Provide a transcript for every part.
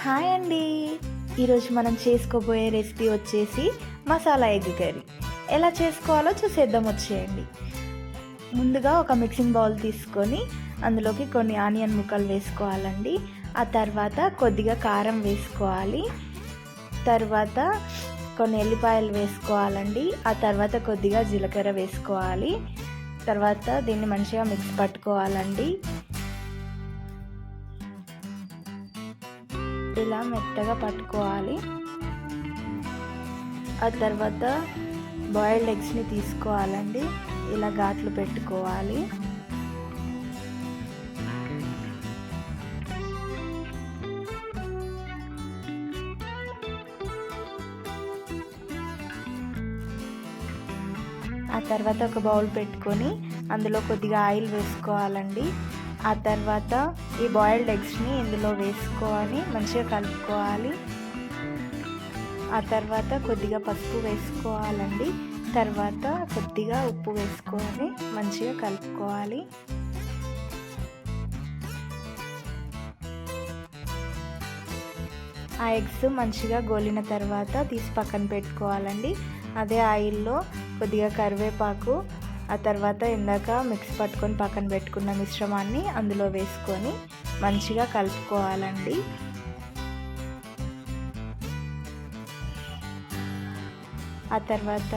Hi అండి. ఈరోజు మనం చేసుకోబోయే రెసిపీ వచ్చేసి మసాలా ఎగ్ కర్రీ. ఎలా చేసుకోవాలో చూసేద్దాం, వచ్చేయండి. ముందుగా ఒక మిక్సింగ్ బౌల్ తీసుకొని అందులోకి కొన్ని ఆనియన్ ముక్కలు వేసుకోవాలండి. ఆ తర్వాత కొద్దిగా కారం వేసుకోవాలి. తర్వాత కొన్ని ఎల్లిపాయలు వేసుకోవాలండి. ఆ తర్వాత కొద్దిగా జీలకర్ర వేసుకోవాలి. తర్వాత దీన్ని మంచిగా మిక్స్ పట్టుకోవాలండి. ఇలా మెత్తగా పట్టుకోవాలి. ఆ తర్వాత బాయిల్డ్ ఎగ్స్ని తీసుకోవాలండి. ఇలా ఘాట్లు పెట్టుకోవాలి. ఆ తర్వాత ఒక బౌల్ పెట్టుకొని అందులో కొద్దిగా ఆయిల్ వేసుకోవాలండి. ఆ తర్వాత ఈ బాయిల్డ్ ఎగ్స్ని ఇందులో వేసుకొని మంచిగా కలుపుకోవాలి. ఆ తర్వాత కొద్దిగా పసుపు వేసుకోవాలండి. తర్వాత కొద్దిగా ఉప్పు వేసుకొని మంచిగా కలుపుకోవాలి. ఆ ఎగ్స్ మంచిగా గోలిన తర్వాత తీసి పక్కన పెట్టుకోవాలండి. అదే ఆయిల్లో కొద్దిగా కరివేపాకు, ఆ తర్వాత ఇందాక మిక్స్ పట్టుకొని పక్కన పెట్టుకున్న మిశ్రమాన్ని అందులో వేసుకొని మంచిగా కలుపుకోవాలండి. ఆ తర్వాత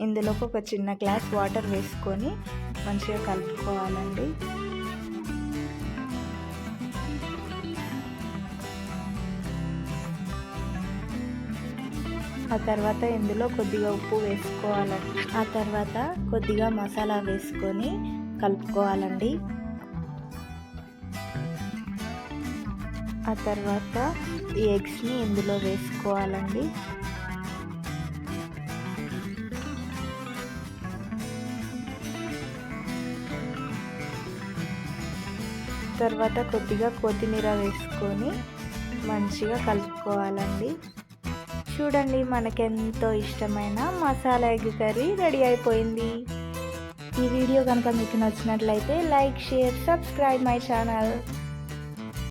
ఇందులోకి ఒక చిన్న గ్లాస్ వాటర్ వేసుకొని మంచిగా కలుపుకోవాలండి. ఆ తర్వాత ఇందులో కొద్దిగా ఉప్పు వేసుకోవాలండి. ఆ తర్వాత కొద్దిగా మసాలా వేసుకొని కలుపుకోవాలండి. ఆ తర్వాత ఈ ఎగ్స్ని ఇందులో వేసుకోవాలండి. తర్వాత కొద్దిగా కొత్తిమీర వేసుకొని మంచిగా కలుపుకోవాలండి. చూడండి, మనకెంతో ఇష్టమైన మసాలా ఎగ్ కర్రీ రెడీ అయిపోయింది. ఈ వీడియో కనుక మీకు నచ్చినట్లయితే like, share, subscribe my channel.